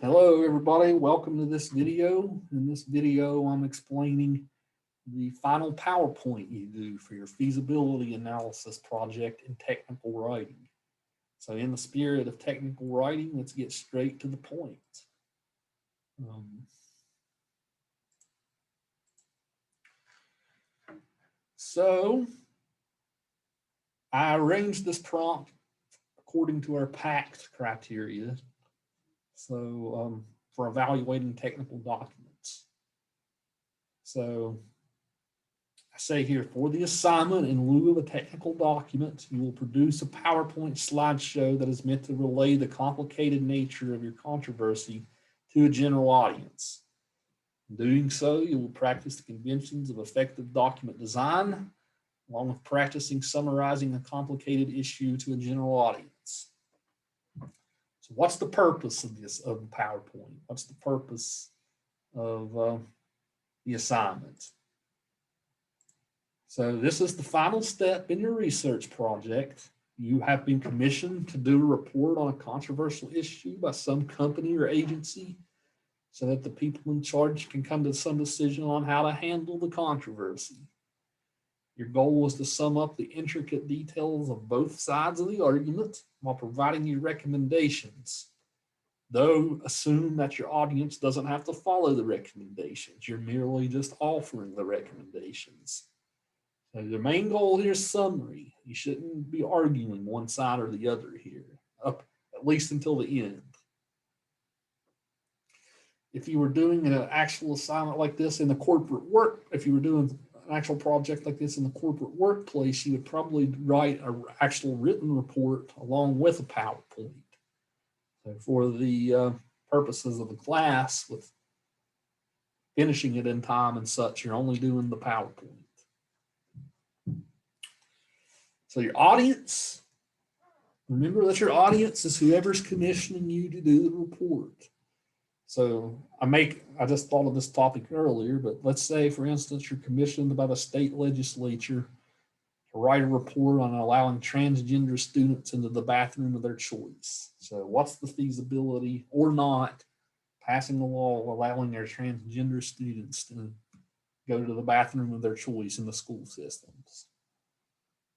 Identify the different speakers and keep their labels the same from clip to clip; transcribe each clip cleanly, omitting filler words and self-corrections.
Speaker 1: Hello everybody, welcome to this video. In this video, I'm explaining the final PowerPoint you do for your feasibility analysis project in technical writing. So in the spirit of technical writing, let's get straight to the point. So I arranged this prompt according to our PACT criteria. So for evaluating technical documents. So I say here, for the assignment in lieu of a technical document, you will produce a PowerPoint slideshow that is meant to relay the complicated nature of your controversy to a general audience. In doing so, you will practice the conventions of effective document design, along with practicing summarizing a complicated issue to a general audience. So what's the purpose of this, of the PowerPoint? What's the purpose of the assignment? So this is the final step in your research project. You have been commissioned to do a report on a controversial issue by some company or agency so that the people in charge can come to some decision on how to handle the controversy. Your goal is to sum up the intricate details of both sides of the argument while providing you recommendations. Though assume that your audience doesn't have to follow the recommendations. You're merely just offering the recommendations. So the main goal here is summary. You shouldn't be arguing one side or the other here, up at least until the end. If you were doing an actual assignment like this in the corporate work, if you were doing an actual project like this in the corporate workplace, you would probably write an actual written report along with a PowerPoint. So for the purposes of the class, with finishing it in time and such, you're only doing the PowerPoint. So your audience, remember that your audience is whoever's commissioning you to do the report. So I just thought of this topic earlier, but let's say, for instance, you're commissioned by the state legislature to write a report on allowing transgender students into the bathroom of their choice. So what's the feasibility or not passing a law allowing their transgender students to go to the bathroom of their choice in the school systems?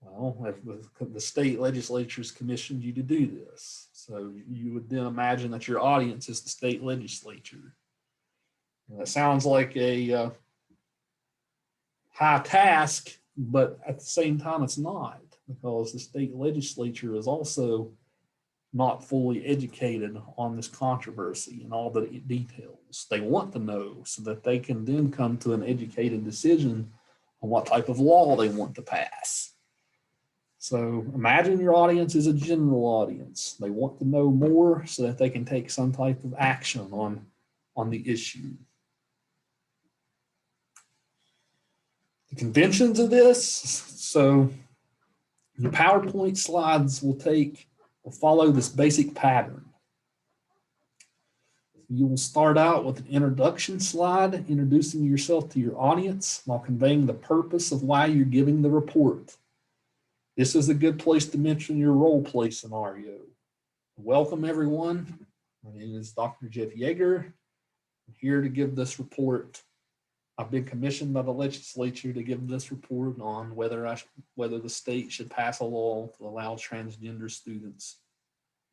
Speaker 1: Well, if the state legislature's commissioned you to do this, so you would then imagine that your audience is the state legislature. And that sounds like a high task, but at the same time, it's not, because the state legislature is also not fully educated on this controversy and all the details. They want to know so that they can then come to an educated decision on what type of law they want to pass. So imagine your audience is a general audience. They want to know more so that they can take some type of action on the issue. The conventions of this, so your PowerPoint slides will follow this basic pattern. You will start out with an introduction slide, introducing yourself to your audience while conveying the purpose of why you're giving the report. This is a good place to mention your role play scenario. Welcome everyone. My name is Dr. Jeff Yeager. I'm here to give this report. I've been commissioned by the legislature to give this report on whether the state should pass a law to allow transgender students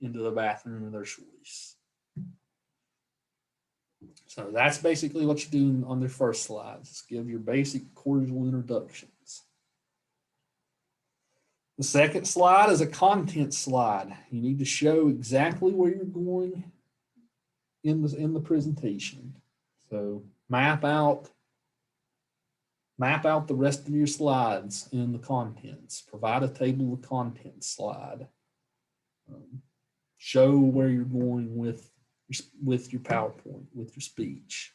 Speaker 1: into the bathroom of their choice. So that's basically what you do on the first slides. Just give your basic cordial introductions. The second slide is a content slide. You need to show exactly where you're going in the presentation. So map out the rest of your slides in the contents. Provide a table of contents slide. Show where you're going with your PowerPoint, with your speech.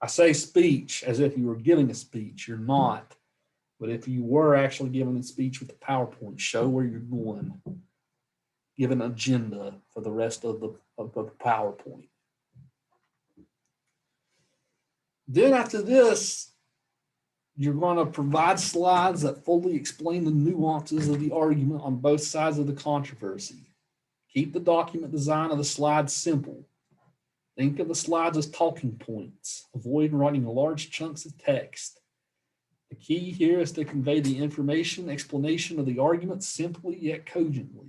Speaker 1: I say speech as if you were giving a speech. You're not. But if you were actually giving a speech with the PowerPoint, show where you're going. Give an agenda for the rest of the PowerPoint. Then after this, you're going to provide slides that fully explain the nuances of the argument on both sides of the controversy. Keep the document design of the slides simple. Think of the slides as talking points. Avoid writing large chunks of text. The key here is to convey the information, explanation of the argument simply yet cogently.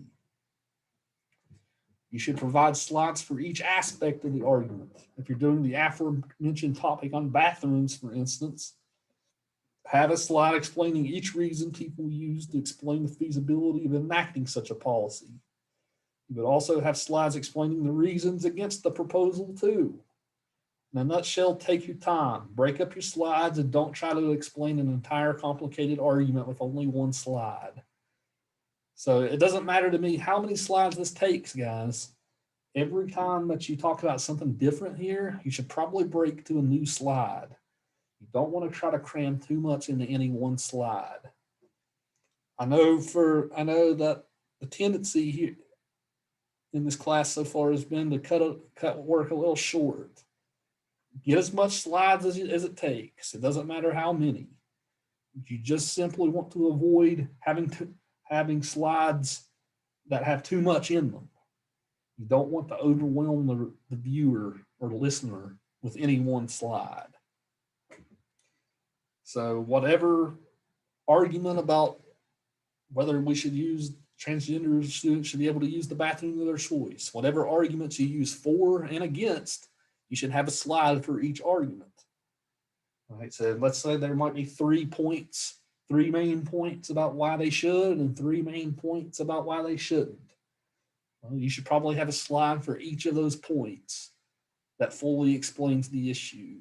Speaker 1: You should provide slides for each aspect of the argument. If you're doing the aforementioned topic on bathrooms, for instance, have a slide explaining each reason people use to explain the feasibility of enacting such a policy. You would also have slides explaining the reasons against the proposal too. In a nutshell, take your time, break up your slides, and don't try to explain an entire complicated argument with only one slide. So it doesn't matter to me how many slides this takes, guys. Every time that you talk about something different here, you should probably break to a new slide. You don't want to try to cram too much into any one slide. I know that the tendency here in this class so far has been to cut work a little short. Get as much slides as it takes. It doesn't matter how many. You just simply want to avoid having slides that have too much in them. You don't want to overwhelm the viewer or the listener with any one slide. So whatever argument about whether we should use transgender students should be able to use the bathroom of their choice, whatever arguments you use for and against, you should have a slide for each argument. All right, so let's say there might be 3 main points about why they should and 3 main points about why they shouldn't. Well, you should probably have a slide for each of those points that fully explains the issue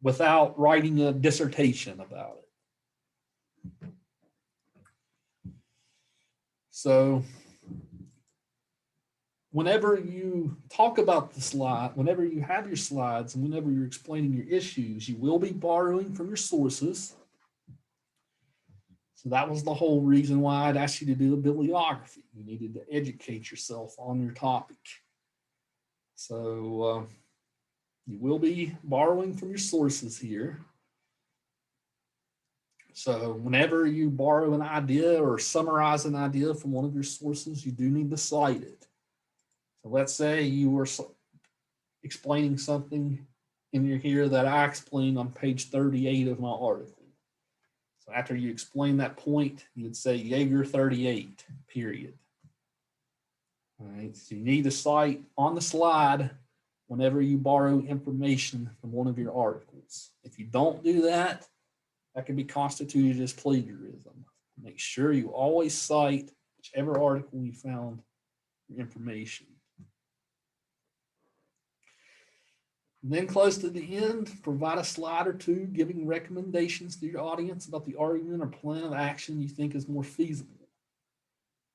Speaker 1: without writing a dissertation about it. So whenever you talk about the slide, whenever you have your slides and whenever you're explaining your issues, you will be borrowing from your sources. So that was the whole reason why I'd asked you to do a bibliography. You needed to educate yourself on your topic. So you will be borrowing from your sources here. So whenever you borrow an idea or summarize an idea from one of your sources, you do need to cite it. So let's say you were explaining something in here that I explained on page 38 of my article. So after you explain that point, you would say Jaeger 38, period. All right, so you need to cite on the slide whenever you borrow information from one of your articles. If you don't do that, that can be constituted as plagiarism. Make sure you always cite whichever article you found your information. And then close to the end, provide a slide or two giving recommendations to your audience about the argument or plan of action you think is more feasible.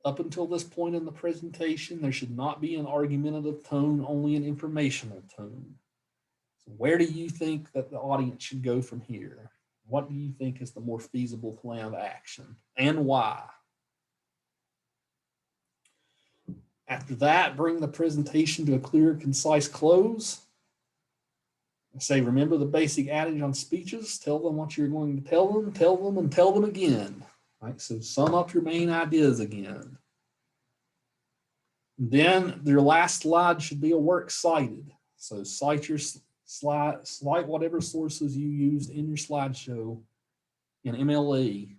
Speaker 1: Up until this point in the presentation, there should not be an argumentative tone, only an informational tone. So where do you think that the audience should go from here? What do you think is the more feasible plan of action and why? After that, bring the presentation to a clear, concise close. I say, remember the basic adage on speeches, tell them what you're going to tell them, and tell them again. Right? So sum up your main ideas again. And then your last slide should be a works cited. So cite your cite whatever sources you used in your slideshow in MLE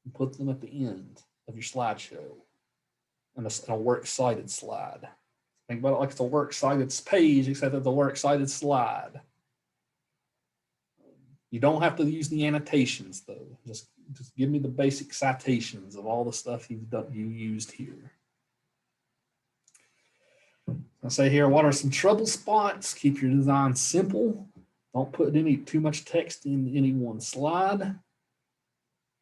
Speaker 1: and put them at the end of your slideshow and a works cited slide. Think about it like it's a works cited page, except it's a works cited slide. You don't have to use the annotations though. Just give me the basic citations of all the stuff you used here. I say here, what are some trouble spots? Keep your design simple. Don't put too much text in any one slide.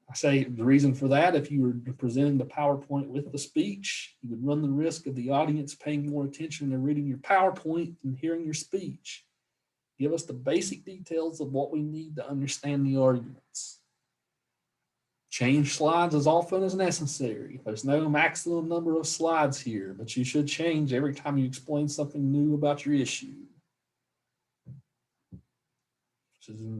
Speaker 1: I say the reason for that, if you were presenting the PowerPoint with the speech, you would run the risk of the audience paying more attention to reading your PowerPoint than hearing your speech. Give us the basic details of what we need to understand the arguments. Change slides as often as necessary. There's no maximum number of slides here, but you should change every time you explain something new about your issue.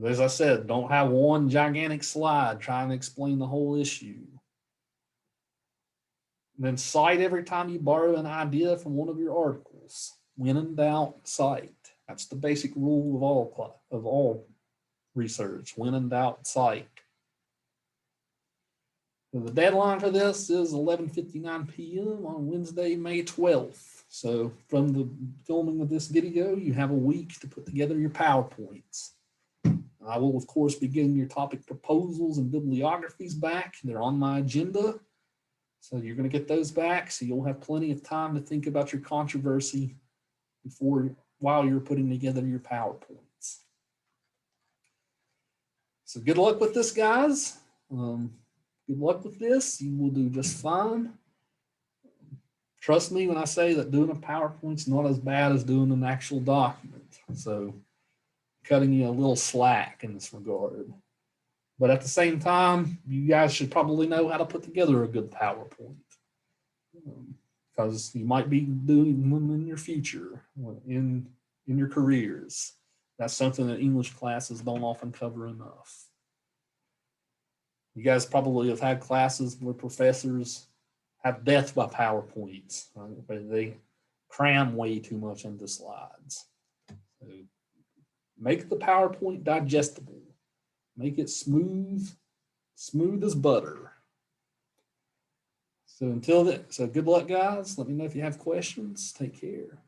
Speaker 1: As I said, don't have one gigantic slide trying to explain the whole issue. And then cite every time you borrow an idea from one of your articles. When in doubt, cite. That's the basic rule of all research. When in doubt, cite. So the deadline for this is 11:59 p.m. on Wednesday, May 12th. So from the filming of this video, you have a week to put together your PowerPoints. I will, of course, be getting your topic proposals and bibliographies back. They're on my agenda. So you're going to get those back. So you'll have plenty of time to think about your controversy while you're putting together your PowerPoints. So good luck with this, guys. Good luck with this. You will do just fine. Trust me when I say that doing a PowerPoint's not as bad as doing an actual document. So cutting you a little slack in this regard. But at the same time, you guys should probably know how to put together a good PowerPoint. Because you might be doing them in your future, in your careers. That's something that English classes don't often cover enough. You guys probably have had classes where professors have death by PowerPoints, right? They cram way too much into slides. So make the PowerPoint digestible. Make it smooth as butter. So until then, so good luck, guys. Let me know if you have questions. Take care.